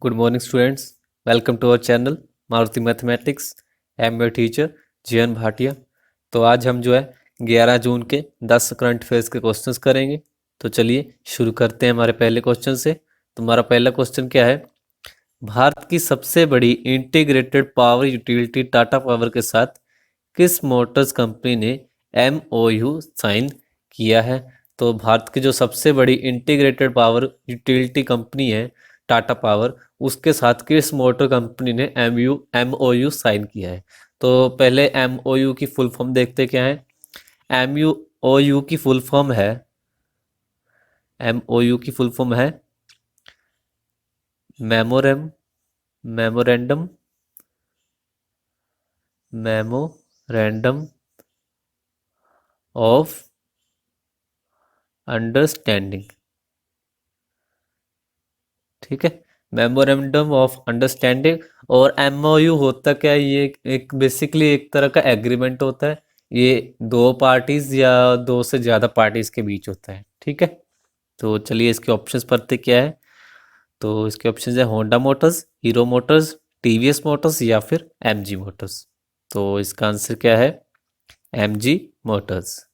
Good morning, students. Welcome to our channel Maruti Mathematics. I am your teacher G N Bhatia. तो आज हम जो है 11 जून के 10 करंट अफेयर्स के क्वेश्चंस करेंगे। तो चलिए शुरू करते हैं हमारे पहले क्वेश्चन से। तो हमारा पहला क्वेश्चन क्या है? भारत की सबसे बड़ी integrated power utility Tata power के साथ किस मोटर्स कंपनी ने MOU साइन किया है? तो भारत की जो सबसे बड़ी इंटीग्रेटेड पावर यूटिलिटी कंपनी है टाटा पावर, उसके साथ किस मोटर कंपनी ने MOU साइन किया है? तो पहले MOU की फुल फॉर्म देखते क्या है। MOU की फुल फॉर्म है MOU की फुल फॉर्म है मेमोरेंडम ऑफ अंडरस्टैंडिंग। ठीक है, मेमोरेंडम ऑफ अंडरस्टैंडिंग। और MOU होता क्या है? ये एक बेसिकली एक तरह का एग्रीमेंट होता है। ये दो पार्टीज या दो से ज़्यादा पार्टीज के बीच होता है। ठीक है, तो चलिए इसके ऑप्शंस पढ़ते क्या है। तो इसके ऑप्शंस है Honda Motors, hero Motors, TVS Motors या फिर MG मोटर्स। तो इसका आंसर क्या है? MG Motors.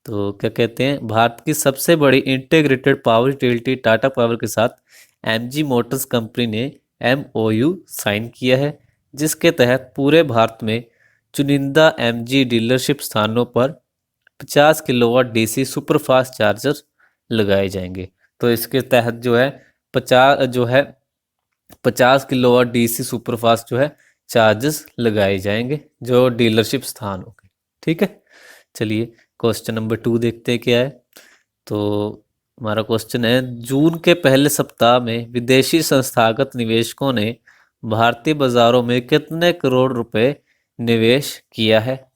तो क्या कहते हैं, भारत की सबसे बड़ी integrated power utility Tata power के साथ MG मोटर्स कंपनी ने MOU साइन किया है, जिसके तहत पूरे भारत में चुनिंदा MG डीलरशिप स्थानों पर 50 किलोवाट DC सुपरफास्ट चार्जर लगाए जाएंगे। तो इसके तहत जो है 50 किलोवाट DC सुपरफास्ट जो है चार्जेस लगाए जाएंगे जो डीलरशिप स्थान होंगे। ठीक है, चलिए क्वेश्चन नंबर 2 देखते हैं क्या है। तो हमारा क्वेश्चन है, जून के पहले सप्ताह में विदेशी संस्थागत निवेशकों ने भारतीय बाजारों में कितने करोड़ रुपए निवेश किया है?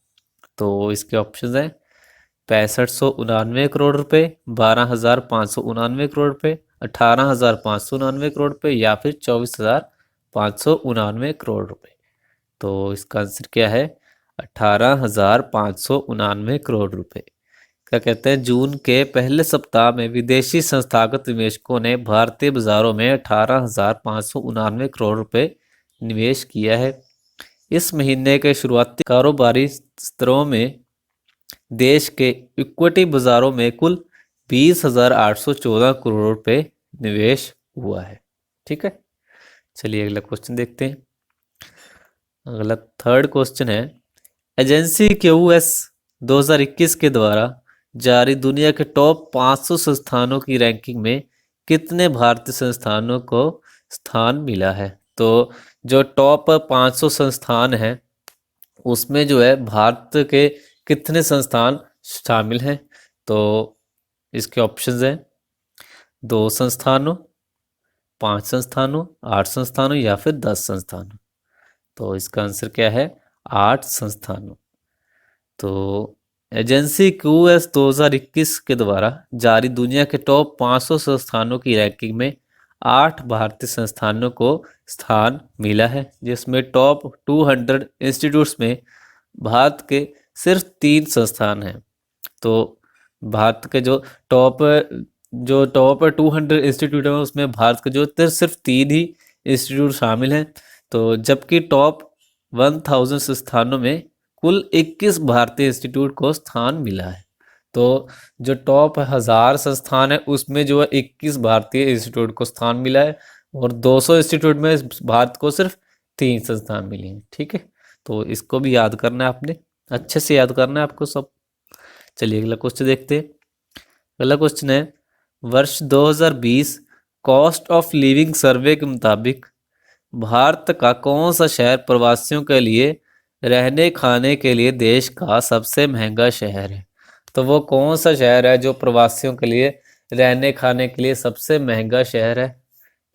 तो इसके ऑप्शन हैं 6599 करोड़ रुपए, 12,599 करोड़ रुपए, 18,599 करोड़ रुपए या फिर 24,599 करोड़ रुपए। तो इसका आंसर क्या है? 18,599 करोड़ रुपए। क्या कहते हैं, जून के पहले सप्ताह में विदेशी संस्थागत निवेशकों ने भारतीय बाजारों में 18,599 करोड़ रुपए निवेश किया है। इस महीने के शुरुआती कारोबारी स्तरों में देश के इक्विटी बाजारों में कुल 20,814 करोड़ रुपए निवेश हुआ है। ठीक है, चलिए अगला क्वेश्चन देखते हैं। अगला थर्ड क्वेश्चन है, एजेंसी QS 2021 के द्वारा जारी दुनिया के टॉप 500 संस्थानों की रैंकिंग में कितने भारतीय संस्थानों को स्थान मिला है? तो जो टॉप 500 संस्थान हैं उसमें जो है भारत के कितने संस्थान शामिल हैं? तो इसके ऑप्शंस हैं 2 संस्थानों, 5 संस्थानों, 8 संस्थानों या फिर 10 संस्थानों। तो इसका आंसर क्या है? 8 संस्थानों। तो एजेंसी QS 2021 के द्वारा जारी दुनिया के टॉप 500 संस्थानों की रैंकिंग में 8 भारतीय संस्थानों को स्थान मिला है, जिसमें टॉप 200 इंस्टीट्यूट्स में भारत के सिर्फ 3 संस्थान हैं। तो भारत के जो टॉप 200 इंस्टीट्यूट हैं उसमें भारत के जो सिर्फ 3 ही इंस्टीट्यूट शामिल हैं। तो जबकि टॉप 1000 संस्थानों में कुल 21 भारतीय इंस्टीट्यूट को स्थान मिला है। तो जो टॉप 1000 संस्थान है उसमें जो है 21 भारतीय इंस्टीट्यूट को स्थान मिला है और 200 इंस्टीट्यूट में भारत को सिर्फ 3 संस्थान मिले हैं। ठीक है, तो इसको भी याद करना है, आपने अच्छे से याद करना है आपको सब। चलिए अगला क्वेश्चन देखते हैं। अगला क्वेश्चन है, वर्ष 2020 कॉस्ट ऑफ लिविंग सर्वे के मुताबिक भारत का कौन सा शहर प्रवासियों के लिए रहने खाने के लिए देश का सबसे महंगा शहर है? तो वो कौन सा शहर है जो प्रवासियों के लिए रहने खाने के लिए सबसे महंगा शहर है?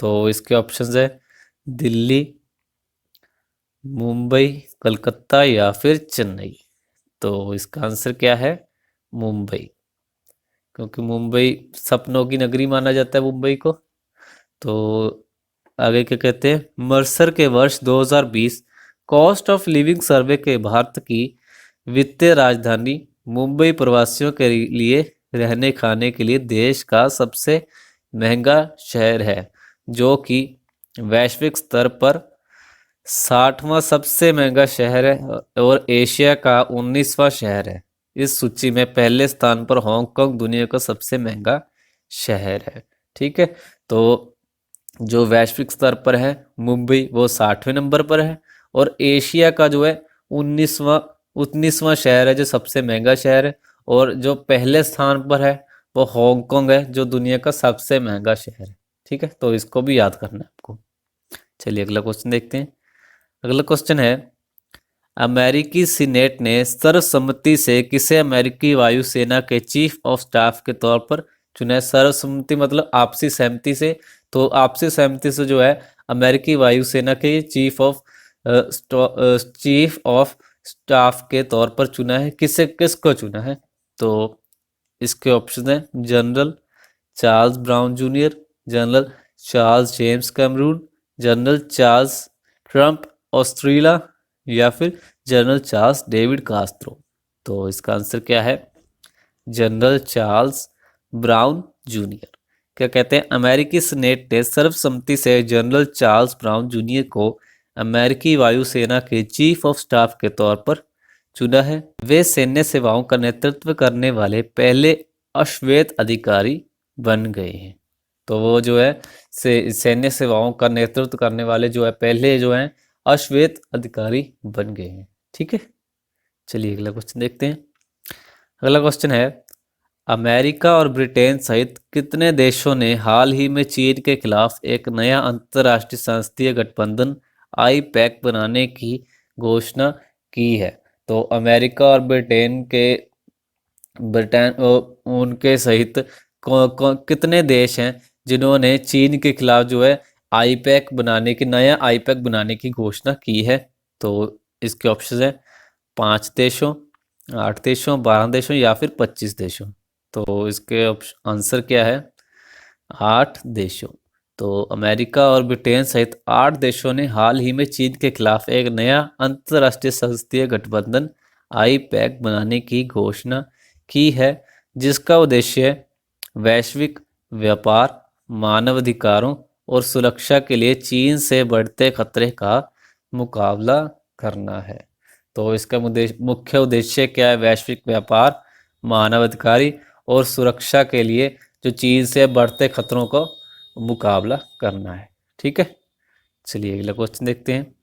तो इसके ऑप्शंस है दिल्ली, मुंबई, कलकत्ता या फिर चेन्नई। तो इसका आंसर क्या है? मुंबई, क्योंकि मुंबई सपनों की नगरी माना जाता है मुंबई को। तो आगे क्या कहते हैं, मर्सर के वर्ष 2020 कॉस्ट ऑफ लिविंग सर्वे के भारत की वित्तीय राजधानी मुंबई प्रवासियों के लिए रहने खाने के लिए देश का सबसे महंगा शहर है, जो कि वैश्विक स्तर पर 60वां सबसे महंगा शहर है और एशिया का 19वां शहर है। इस सूची में पहले स्थान पर हांगकांग दुनिया का सबसे महंगा शहर है। ठीक है, तो जो वैश्विक स्तर पर है मुंबई वो 60वें नंबर पर है, और एशिया का जो है 19वां 19वां शहर है जो सबसे महंगा शहर है, और जो पहले स्थान पर है वो हांगकांग है जो दुनिया का सबसे महंगा शहर है। ठीक है, तो इसको भी याद करना है आपको। चलिए अगला क्वेश्चन देखते हैं। अगला क्वेश्चन है, अमेरिकी सीनेट ने सर्वसम्मति से किसे अमेरिकी वायुसेना के चीफ ऑफ स्टाफ के तौर पर चुना है? सर्वसम्मति मतलब आपसी सहमति से, तो आपसी सहमति से जो है अमेरिकी वायुसेना के चीफ ऑफ स्टाफ के तौर पर चुना है। किसको चुना है? तो इसके ऑप्शन है general Charles brown junior, general Charles James Cameron, general Charles Trump Australia, या फिर जनरल चार्ल्स डेविड कास्त्रो। तो इसका आंसर क्या है? General Charles brown junior. क्या कहते हैं? अमेरिकी सीनेट ने सर्वसम्मति से जनरल चार्ल्स ब्राउन जूनियर को अमेरिकी वायुसेना के चीफ ऑफ स्टाफ के तौर पर चुना है। वे सैन्य सेवाओं का नेतृत्व करने वाले पहले अश्वेत अधिकारी बन गए हैं। तो वो जो है सैन्य सेवाओं का नेतृत्व करने वाले जो है पहले जो हैं अश्वेत अधिकारी बन गए हैं। ठीक है, चलिए अगला क्वेश्चन देखते हैं। अगला क्वेश्चन है, अमेरिका और ब्रिटेन सहित कितने देशों ने हाल ही में चीन के खिलाफ एक नया अंतर्राष्ट्रीय संसदीय गठबंधन आईपैक बनाने की घोषणा की है? तो अमेरिका और ब्रिटेन उनके सहित कितने देश हैं जिन्होंने चीन के खिलाफ जो है नया आईपैक बनाने की घोषणा की है? तो इसके ऑप्शन है 5 देशों, 8 देशों, 12 देशों, या फिर 25 देशों। तो इसके आंसर क्या है? 8 देशों। तो अमेरिका और ब्रिटेन सहित 8 देशों ने हाल ही में चीन के खिलाफ एक नया अंतर्राष्ट्रीय संसदीय गठबंधन आईपैक बनाने की घोषणा की है, जिसका उद्देश्य वैश्विक व्यापार, मानवाधिकारों और सुरक्षा के लिए चीन से बढ़ते खतरे का मुकाबला करना है। तो इसका मुख्य उद्देश्य क्या है? वैश्विक व्यापार, मानवाधिकारी और सुरक्षा के लिए जो चीन से बढ़ते खतरों को मुकाबला करना है। ठीक है, चलिए अगला क्वेश्चन देखते हैं।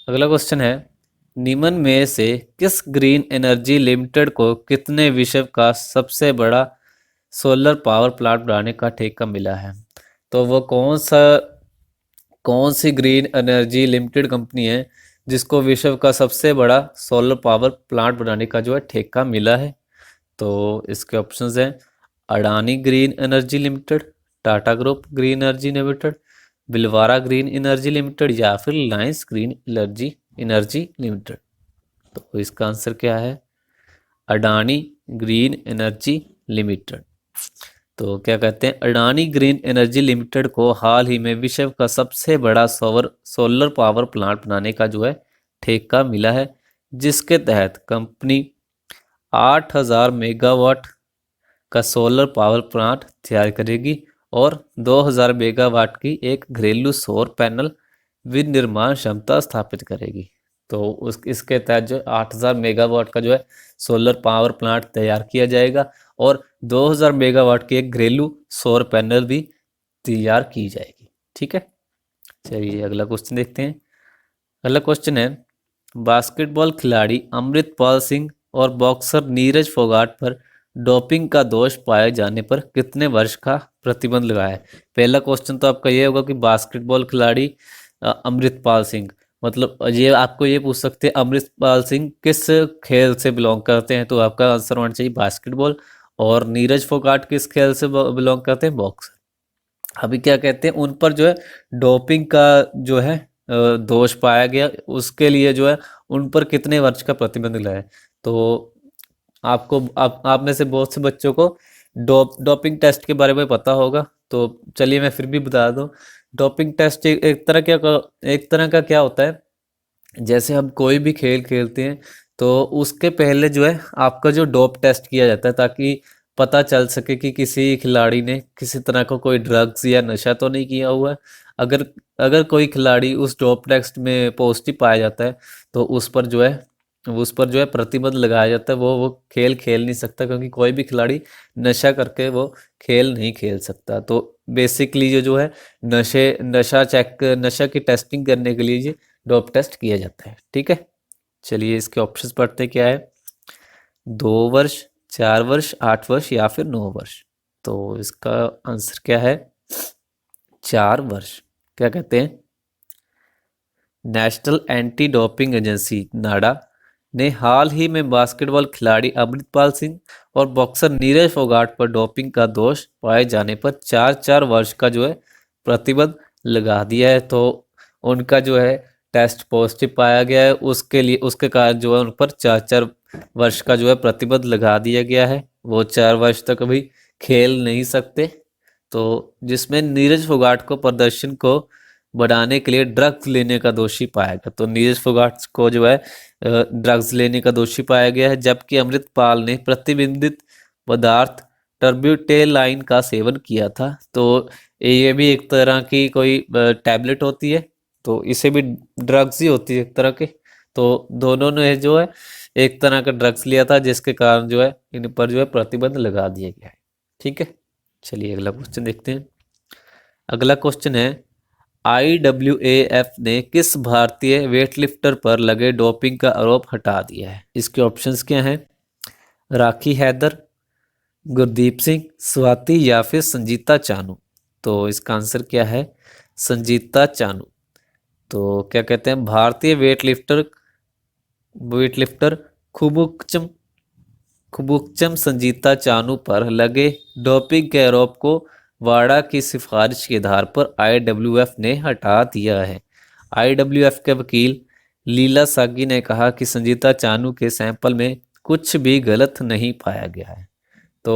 अगला क्वेश्चन है, निम्न में से किस ग्रीन एनर्जी लिमिटेड को कितने विश्व का सबसे बड़ा सोलर पावर प्लांट बनाने का ठेका मिला है? तो वो कौन सी ग्रीन एनर्जी लिमिटेड कंपनी है जिसको विश्व का सबसे बड़ा सोलर पावर प्लांट बनाने का जो है ठेका मिला है? तो इसके ऑप्शंस हैं Adani green energy limited, Tata group green energy limited, Bhilwara green energy limited, या फिर रिलायंस ग्रीन एनर्जी लिमिटेड। तो इसका आंसर क्या है? Adani green energy limited. तो क्या कहते हैं? अडानी ग्रीन एनर्जी लिमिटेड को हाल ही में विश्व का सबसे बड़ा सोलर पावर प्लांट बनाने का जो है ठेका मिला है, जिसके तहत कंपनी 8000 मेगावाट का सोलर पावर प्लांट तैयार करेगी और 2000 मेगावाट की एक घरेलू सौर पैनल विनिर्माण क्षमता स्थापित करेगी। तो इसके तहत जो 8000 मेगावाट का जो है सोलर पावर प्लांट तैयार किया जाएगा और 2000 मेगावाट की एक घरेलू सौर पैनल भी तैयार की जाएगी। ठीक है, चलिए अगला क्वेश्चन देखते हैं। अगला क्वेश्चन है, बास्केटबॉल खिलाड़ी अमृतपाल सिंह और बॉक्सर नीरज फोगाट पर डोपिंग का दोष पाए जाने पर कितने वर्ष का प्रतिबंध लगाया है? पहला क्वेश्चन तो आपका ये होगा कि बास्केटबॉल खिलाड़ी अमृतपाल सिंह, मतलब ये आपको ये पूछ सकते हैं अमृतपाल सिंह किस खेल से बिलोंग करते हैं, तो आपका आंसर होना चाहिए बास्केटबॉल। और नीरज फोगाट किस खेल से बिलोंग करते हैं? बॉक्सर। अभी क्या कहते हैं, उन पर जो है डोपिंग का जो है दोष पाया गया, उसके लिए जो है उन पर कितने वर्ष का प्रतिबंध लगाया है? तो आप में से बहुत से बच्चों को डोपिंग टेस्ट के बारे में पता होगा, तो चलिए मैं फिर भी बता दूं। डोपिंग टेस्ट एक तरह का क्या होता है, जैसे हम कोई भी खेल खेलते हैं तो उसके पहले जो है आपका जो डोप टेस्ट किया जाता है, ताकि पता चल सके कि किसी खिलाड़ी ने किसी तरह का कोई ड्रग्स या नशा तो नहीं किया हुआ है। अगर अगर कोई खिलाड़ी उस डोप टेस्ट में पॉजिटिव पाया जाता है तो उस पर जो है प्रतिबंध लगाया जाता है। वो खेल खेल नहीं सकता, क्योंकि कोई भी खिलाड़ी नशा करके वो खेल नहीं खेल सकता। तो बेसिकली जो है नशा की टेस्टिंग करने के लिए ये डोप टेस्ट किया जाता है। ठीक है, चलिए इसके ऑप्शंस पढ़ते क्या है। 2 वर्ष, 4 वर्ष, 8 वर्ष या फिर 9 वर्ष। तो इसका आंसर क्या है? 4 वर्ष। क्या कहते हैं? नेशनल एंटी डोपिंग एजेंसी नाडा ने हाल ही में बास्केटबॉल खिलाड़ी अमृतपाल सिंह और बॉक्सर नीरज फोगाट पर डोपिंग का दोष पाए जाने पर 4-4 वर्ष का जो है प्रतिबंध लगा दिया है। तो उनका जो है टेस्ट पॉजिटिव पाया गया है, उसके कारण जो है उन पर 4-4 वर्ष का जो है प्रतिबंध लगा दिया गया है। वो 4 वर्ष तक अभी खेल नहीं सकते। तो जिसमें नीरज फोगाट को प्रदर्शन को बढ़ाने के लिए ड्रग्स लेने का दोषी पाया गया। तो नीरज फोगाट को जो है ड्रग्स लेने का दोषी पाया गया है, जबकि अमृतपाल ने प्रतिबंधित पदार्थ टर्ब्यूटेलाइन का सेवन किया था। तो ये भी एक तरह की कोई टैबलेट होती है, तो इसे भी ड्रग्स ही होती है एक तरह के। तो दोनों ने जो है एक तरह का ड्रग्स लिया था, जिसके कारण जो है इन पर जो है प्रतिबंध लगा दिया गया है। ठीक है, चलिए अगला क्वेश्चन देखते हैं। अगला क्वेश्चन है, IWAF ने किस भारतीय वेटलिफ्टर पर लगे डोपिंग का आरोप हटा दिया है? इसके ऑप्शंस क्या हैं? राखी हैदर, गुरदीप सिंह, स्वाति या फिर संजीता चानू। तो इसका आंसर क्या है? संजीता चानू। तो क्या कहते हैं, भारतीय वेटलिफ्टर खुबुकचम खुबुकचम संजीता चानू पर लगे डोपिंग के आरोप को वाडा की सिफारिश के आधार पर IWF ने हटा दिया है। IWF के वकील लीला सागी ने कहा कि संजीता चानू के सैंपल में कुछ भी गलत नहीं पाया गया है। तो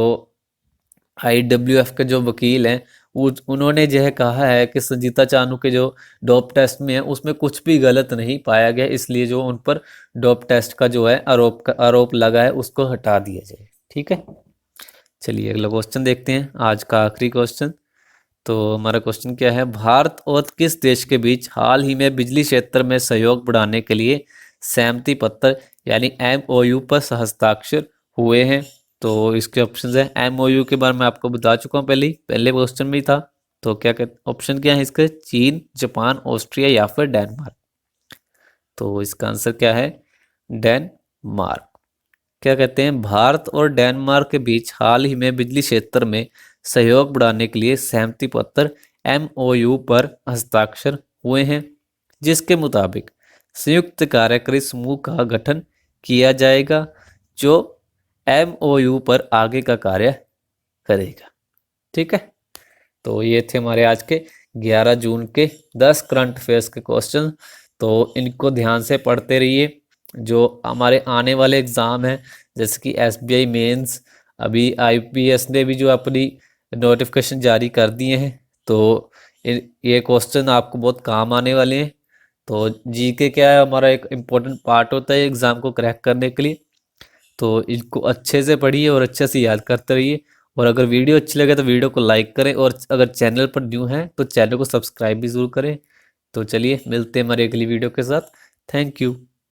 IWF के जो वकील हैं उन्होंने यह कहा है कि संजीता चानू के जो डोप टेस्ट में है उसमें कुछ भी गलत नहीं पाया गया, इसलिए जो उन पर डोप टेस्ट का जो है आरोप लगा है उसको हटा दिया जाए। ठीक है, चलिए अगला क्वेश्चन देखते हैं, आज का आखिरी क्वेश्चन। तो हमारा क्वेश्चन क्या है, भारत और किस देश के बीच हाल ही में बिजली क्षेत्र में सहयोग बढ़ाने के लिए सहमति पत्र यानी MOU पर हस्ताक्षर हुए हैं? तो इसके ऑप्शंस है, MOU के बारे में आपको बता चुका हूँ पहले क्वेश्चन में ही था। तो क्या ऑप्शन क्या है इसके? चीन, जापान, ऑस्ट्रिया या फिर डेनमार्क। तो इसका आंसर क्या है? डेनमार्क। क्या कहते हैं, भारत और डेनमार्क के बीच हाल ही में बिजली क्षेत्र में सहयोग बढ़ाने के लिए सहमति पत्र MOU पर हस्ताक्षर हुए हैं, जिसके मुताबिक संयुक्त कार्यकारी समूह का गठन किया जाएगा जो MOU पर आगे का कार्य करेगा। ठीक है, तो ये थे हमारे आज के 11 जून के 10 करंट अफेयर्स के क्वेश्चन। तो इनको ध्यान से पढ़ते रहिए। जो हमारे आने वाले एग्ज़ाम हैं जैसे कि SBI मेंस, अभी IPS ने भी जो अपनी नोटिफिकेशन जारी कर दिए हैं, तो ये क्वेश्चन आपको बहुत काम आने वाले हैं। तो GK क्या है, हमारा एक इम्पोर्टेंट पार्ट होता है एग्ज़ाम को क्रैक करने के लिए। तो इनको अच्छे से पढ़िए और अच्छे से याद करते रहिए। और अगर वीडियो अच्छी लगे तो वीडियो को लाइक करें, और अगर चैनल पर न्यू हैं तो चैनल को सब्सक्राइब भी ज़रूर करें। तो चलिए मिलते हैं हमारी अगली वीडियो के साथ। Thank you.